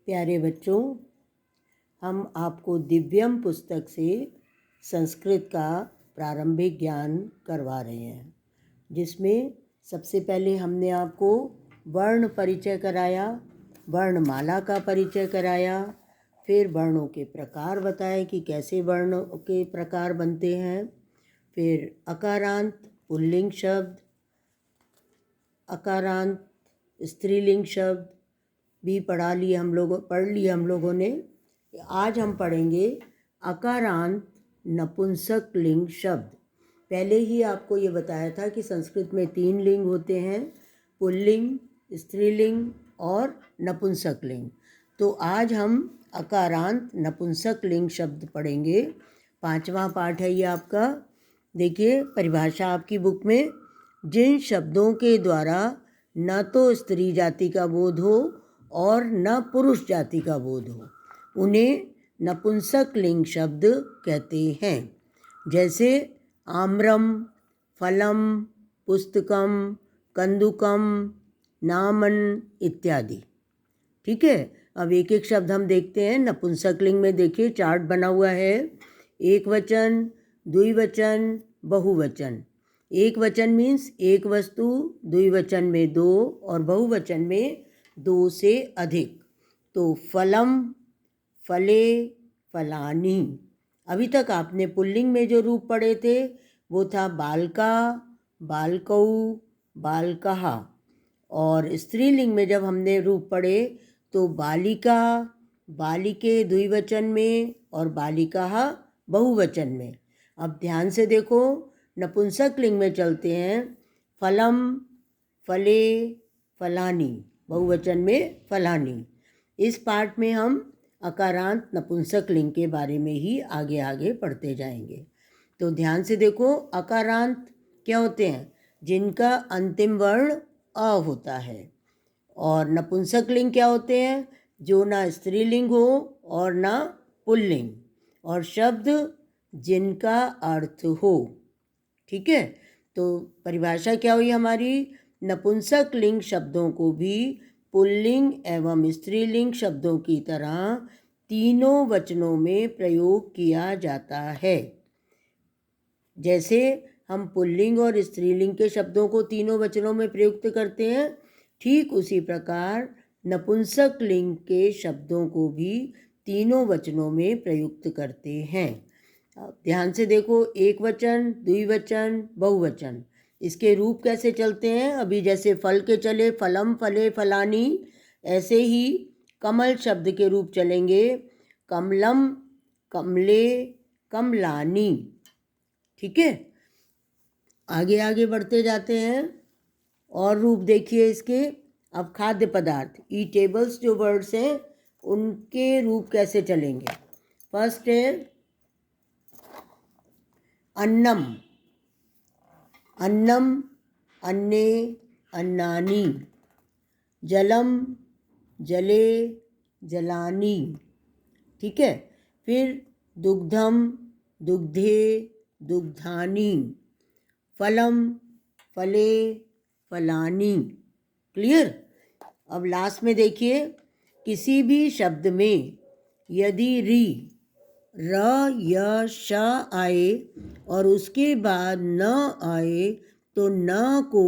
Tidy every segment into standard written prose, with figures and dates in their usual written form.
प्यारे बच्चों, हम आपको दिव्यम पुस्तक से संस्कृत का प्रारंभिक ज्ञान करवा रहे हैं, जिसमें सबसे पहले हमने आपको वर्ण परिचय कराया, वर्णमाला का परिचय कराया, फिर वर्णों के प्रकार बताए कि कैसे वर्णों के प्रकार बनते हैं, फिर अकारांत पुल्लिंग शब्द, अकारांत स्त्रीलिंग शब्द भी पढ़ लिया हम लोगों ने। आज हम पढ़ेंगे अकारांत नपुंसक लिंग शब्द। पहले ही आपको ये बताया था कि संस्कृत में 3 लिंग होते हैं, पुल्लिंग, स्त्रीलिंग और नपुंसक लिंग। तो आज हम अकारांत नपुंसक लिंग शब्द पढ़ेंगे। 5वां पाठ है ये आपका। देखिए परिभाषा आपकी बुक में, जिन शब्दों के द्वारा न तो स्त्री जाति का बोध हो और न पुरुष जाति का बोध हो, उन्हें नपुंसक लिंग शब्द कहते हैं। जैसे आम्रम, फलम, पुस्तकम, कंदुकम, नामन इत्यादि। ठीक है, अब एक एक शब्द हम देखते हैं। नपुंसक लिंग में देखिए चार्ट बना हुआ है। एक वचन, द्विवचन, बहुवचन। एक वचन मीन्स एक वस्तु, द्विवचन में 2 और बहुवचन में 2 से अधिक। तो फलम, फले, फलानी। अभी तक आपने पुल्लिंग में जो रूप पढ़े थे वो था बालका, बालकौ, बालकः। और स्त्रीलिंग में जब हमने रूप पढ़े तो बालिका, बालिके द्विवचन में और बालिकाः बहुवचन में। अब ध्यान से देखो, नपुंसक लिंग में चलते हैं। फलम, फले, फलानी, बहुवचन में फलानी। इस पाठ में हम अकारांत नपुंसक लिंग के बारे में ही आगे आगे पढ़ते जाएंगे। तो ध्यान से देखो, अकारांत क्या होते हैं? जिनका अंतिम वर्ण अ होता है। और नपुंसक लिंग क्या होते हैं? जो ना स्त्रीलिंग हो और ना पुल्लिंग, और शब्द जिनका अर्थ हो। ठीक है, तो परिभाषा क्या हुई हमारी? नपुंसक लिंग शब्दों को भी पुल्लिंग एवं स्त्रीलिंग शब्दों की तरह तीनों वचनों में प्रयोग किया जाता है। जैसे हम पुल्लिंग और स्त्रीलिंग के शब्दों को तीनों वचनों में प्रयुक्त करते हैं, ठीक उसी प्रकार नपुंसक लिंग के शब्दों को भी तीनों वचनों में प्रयुक्त करते हैं। ध्यान से देखो, एक वचन, द्विवचन, बहुवचन, इसके रूप कैसे चलते हैं? अभी जैसे फल के चले फलम, फले, फलानी, ऐसे ही कमल शब्द के रूप चलेंगे कमलम, कमले, कमलानी। ठीक है, आगे आगे बढ़ते जाते हैं और रूप देखिए इसके। अब खाद्य पदार्थ, ईटेबल्स जो वर्ड्स हैं उनके रूप कैसे चलेंगे? फर्स्ट है अन्नम, अन्नम, अन्ने, अन्नानी। जलम, जले, जलानी। ठीक है, फिर दुग्धम, दुग्धे, दुग्धानी। फलम, फले, फलानी। क्लियर? अब लास्ट में देखिए, किसी भी शब्द में यदि री, र, य, श आए और उसके बाद न आए तो न को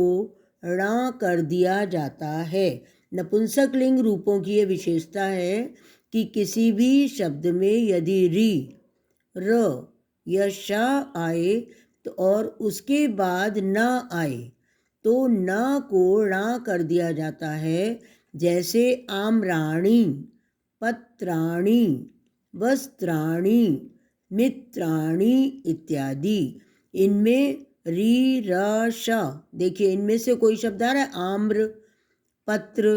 ण कर दिया जाता है। नपुंसक लिंग रूपों की ये विशेषता है कि किसी भी शब्द में यदि री, र या श आए तो और उसके बाद न आए तो न को ण कर दिया जाता है। जैसे आम्राणी, पत्राणी, वस्त्राणी, मित्राणी इत्यादि। इनमें री, र, श, देखिए इनमें से कोई शब्द आ रहा है? आम्र, पत्र,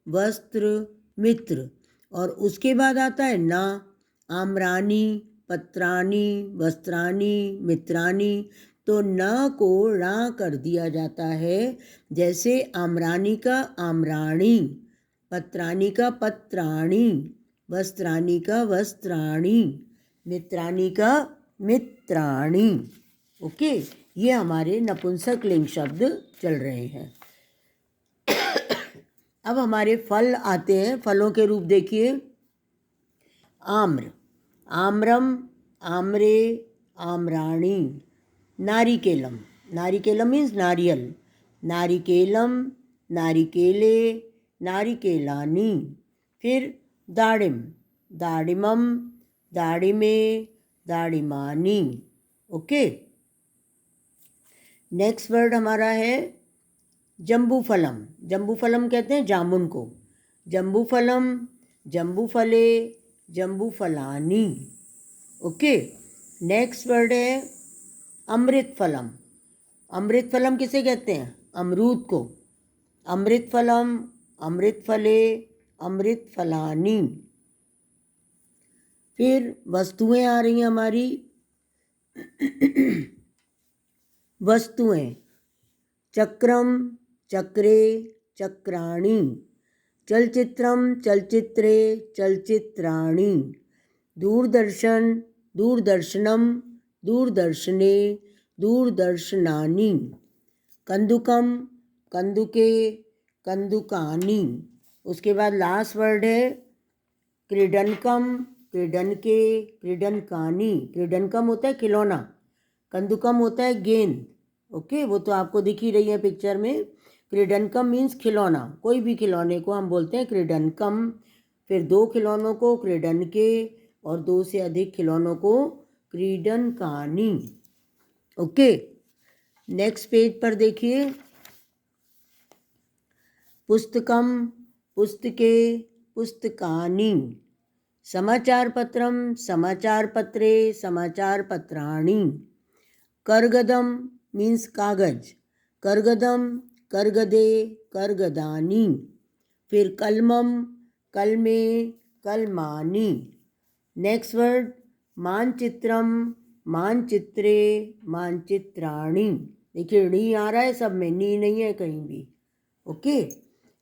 वस्त्र, मित्र, और उसके बाद आता है ना। आम्रानी, पत्राणी, वस्त्राणी, मित्राणी, तो न को ण कर दिया जाता है। जैसे आम्रानी का आम्राणी, पत्राणी का पत्राणी, वस्त्राणी का वस्त्राणी, मित्राणी का मित्राणी। ओके, ये हमारे नपुंसक लिंग शब्द चल रहे हैं। अब हमारे फल आते हैं। फलों के रूप देखिए, आम्र, आम्रम, आम्रे, आम्राणी। नारिकेलम, नारिकेलम मीन्स नारियल, नारिकेलम, नारिकेले, नारिकेलानी। फिर दाड़िम, दाड़िमम, दाड़िमे, दाड़िमानी। ओके। नेक्स्ट वर्ड हमारा है जम्बूफलम। जम्बूफलम कहते हैं जामुन को। जम्बूफलम, जम्बूफले, जम्बूफलानी। ओके। नेक्स्ट वर्ड है अमृतफलम। अमृतफलम किसे कहते हैं? अमरूद को। अमृतफलम, अमृतफले, अमृतफलानी। फिर वस्तुएं आ रही हैं हमारी। वस्तुएं, चक्रम, चक्रे, चक्राणी। चलचित्रम, चलचित्रे, चलचित्राणी। दूरदर्शन, दूरदर्शनम, दूरदर्शने, दूरदर्शनानी। कंदुकम, कंदुके, कंदुकानी। उसके बाद लास्ट वर्ड है क्रीडनकम, क्रीडनके, क्रीडनकानी। क्रीडनकम होता है खिलौना, कंदुकम होता है गेंद। ओके, वो तो आपको दिख ही रही है पिक्चर में। क्रीडनकम मीन्स खिलौना, कोई भी खिलौने को हम बोलते हैं क्रीडनकम। फिर 2 खिलौनों को क्रीडनके और 2 से अधिक खिलौनों को क्रीडनकानी। ओके। नेक्स्ट पेज पर देखिए। पुस्तकम, पुस्तके, पुस्तकानी। समाचार पत्रम, समाचार पत्रे, समाचार पत्राणी। करगदम मीन्स कागज, करगदम, करगदे, करगदानी। फिर कलमम, कलमे, कलमानी। Next word मानचित्रम, मानचित्रे, मानचित्राणी। देखिए नी आ रहा है सब में, नी नहीं है कहीं भी। ओके।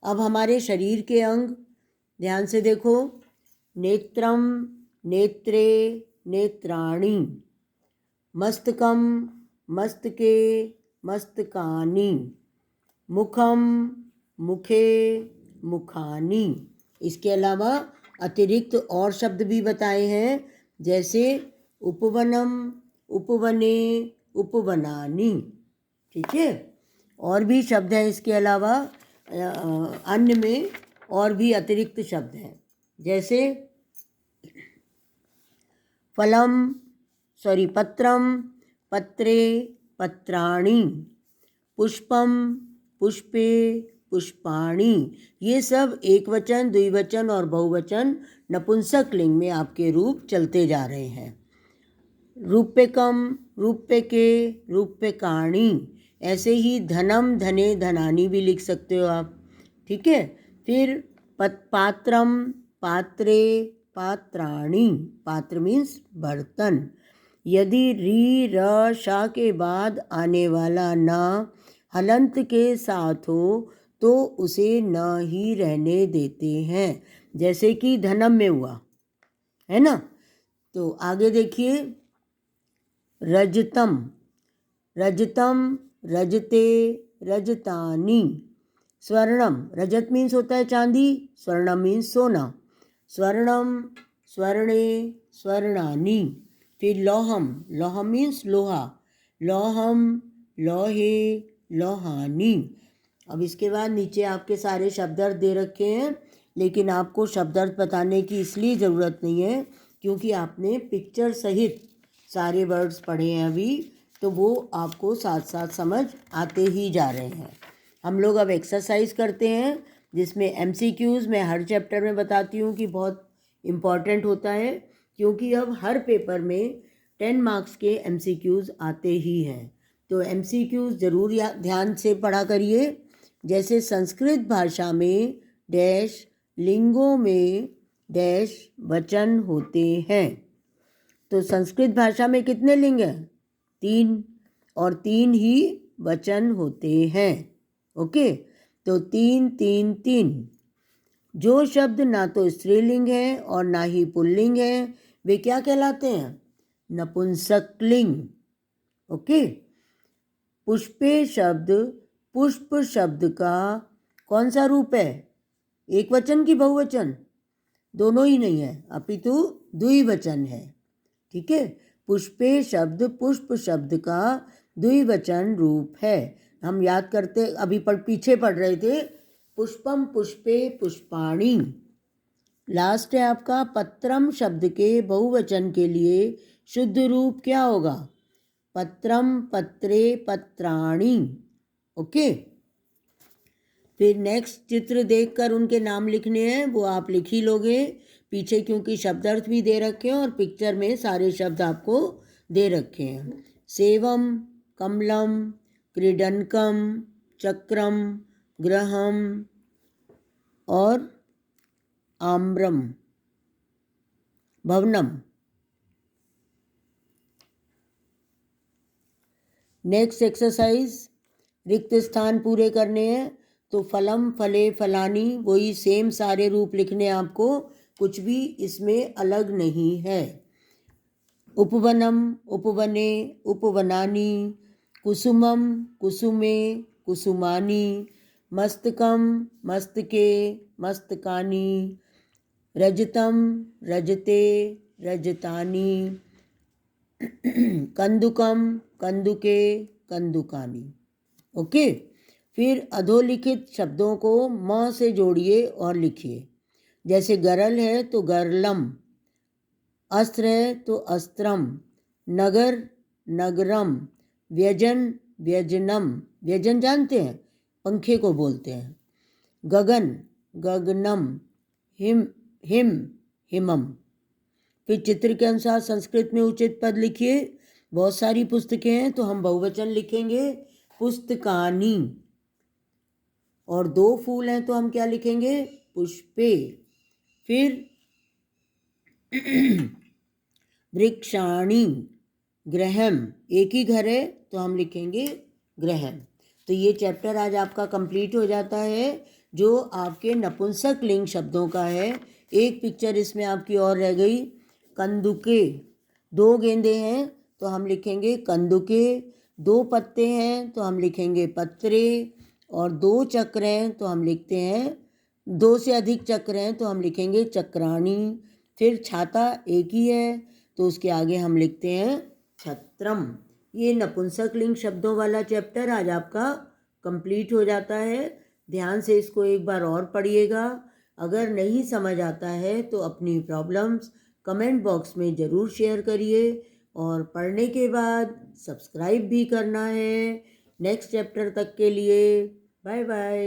अब हमारे शरीर के अंग ध्यान से देखो। नेत्रम, नेत्रे, नेत्राणी। मस्तकम, मस्तके, मस्तकानी। मुखम, मुखे, मुखानी। इसके अलावा अतिरिक्त और शब्द भी बताए हैं, जैसे उपवनम, उपवने, उपवनानी। ठीक है। और भी शब्द हैं इसके अलावा, अन्य में और भी अतिरिक्त शब्द हैं, जैसे फलम, पत्रम, पत्रे, पत्राणी। पुष्पम, पुष्पे, पुष्पाणी। ये सब एक वचन, द्विवचन और बहुवचन नपुंसक लिंग में आपके रूप चलते जा रहे हैं। रूप्यकम, रूप्यके, रूप्यकाणी। ऐसे ही धनम, धने, धनानी भी लिख सकते हो आप। ठीक है। फिर पात्रम, पात्रे, पात्राणी। पात्र मीन्स बर्तन। यदि री र शा के बाद आने वाला न हलंत के साथ हो तो उसे न ही रहने देते हैं, जैसे कि धनम में हुआ है ना। तो आगे देखिए। रजतम, रजतम, रजते, रजतानी। स्वर्णम, रजत मीन्स होता है चांदी, स्वर्णम मीन्स सोना। स्वर्णम, स्वर्णे, स्वर्णानी। फिर लौहम, लौहम मीन्स लोहा, लौहम, लौहे, लौहानी। अब इसके बाद नीचे आपके सारे शब्दार्थ दे रखे हैं, लेकिन आपको शब्दार्थ बताने की इसलिए ज़रूरत नहीं है क्योंकि आपने पिक्चर सहित सारे वर्ड्स पढ़े हैं अभी, तो वो आपको साथ साथ समझ आते ही जा रहे हैं। हम लोग अब एक्सरसाइज करते हैं, जिसमें MCQs मैं हर चैप्टर में बताती हूँ कि बहुत इम्पॉर्टेंट होता है, क्योंकि अब हर पेपर में 10 मार्क्स के MCQs आते ही हैं। तो MCQs ज़रूर ध्यान से पढ़ा करिए। जैसे संस्कृत भाषा में डैश लिंगों में डैश वचन होते हैं। तो संस्कृत भाषा में कितने लिंग हैं? 3, और 3 ही वचन होते हैं। ओके। तो 3 3 3। जो शब्द ना तो स्त्रीलिंग है और ना ही पुल्लिंग है, वे क्या कहलाते हैं? नपुंसकलिंग। ओके। पुष्पे शब्द पुष्प शब्द का कौन सा रूप है? एक वचन की बहुवचन? दोनों ही नहीं है, अपितु द्विवचन है। ठीक है, पुष्पे शब्द पुष्प शब्द का द्विवचन रूप है। हम याद करते, अभी पीछे पढ़ रहे थे, पुष्पम पुष्पे पुष्पाणि। लास्ट है आपका पत्रम शब्द के बहुवचन के लिए शुद्ध रूप क्या होगा? पत्रम पत्रे पत्राणि। ओके, फिर नेक्स्ट चित्र देखकर उनके नाम लिखने हैं, वो आप लिख ही लोगे पीछे, क्योंकि शब्दार्थ भी दे रखे हैं और पिक्चर में सारे शब्द आपको दे रखे हैं। सेवम, कमलम, क्रीडनकम, चक्रम, ग्रहम और आम्रम, भवनम। नेक्स्ट एक्सरसाइज, रिक्त स्थान पूरे करने हैं। तो फलम, फले, फलानी, वही सेम सारे रूप लिखने आपको, कुछ भी इसमें अलग नहीं है। उपवनम, उपवने, उपवनानि, कुसुमम, कुसुमे, कुसुमानि, मस्तकम, मस्तके, मस्तकानि, रजतम, रजते, रजतानि, कंदुकम, कंदुके, कंदुकानि। ओके, फिर अधोलिखित शब्दों को म से जोड़िए और लिखिए। जैसे गरल है तो गरलम, अस्त्र है तो अस्त्रम, नगर नगरम, व्यजन व्यजनम, व्यजन जानते हैं, पंखे को बोलते हैं। गगन गगनम, हिम हिम हिमम। फिर चित्र के अनुसार संस्कृत में उचित पद लिखिए। बहुत सारी पुस्तकें हैं तो हम बहुवचन लिखेंगे पुस्तकानि, और 2 फूल हैं तो हम क्या लिखेंगे? पुष्पे। फिर वृक्षाणि, गृहम, एक ही घर है तो हम लिखेंगे गृहम। तो ये चैप्टर आज आपका कंप्लीट हो जाता है, जो आपके नपुंसक लिंग शब्दों का है। एक पिक्चर इसमें आपकी और रह गई, कंदुके। 2 गेंदे हैं तो हम लिखेंगे कंदुके, 2 पत्ते हैं तो हम लिखेंगे पत्रे, और 2 चक्र हैं तो हम लिखते हैं, 2 से अधिक चक्र हैं तो हम लिखेंगे चक्राणी। फिर छाता एक ही है तो उसके आगे हम लिखते हैं छत्रम। ये नपुंसक लिंग शब्दों वाला चैप्टर आज आपका कंप्लीट हो जाता है। ध्यान से इसको एक बार और पढ़िएगा। अगर नहीं समझ आता है तो अपनी प्रॉब्लम्स कमेंट बॉक्स में ज़रूर शेयर करिए, और पढ़ने के बाद सब्सक्राइब भी करना है। नेक्स्ट चैप्टर तक के लिए बाय बाय।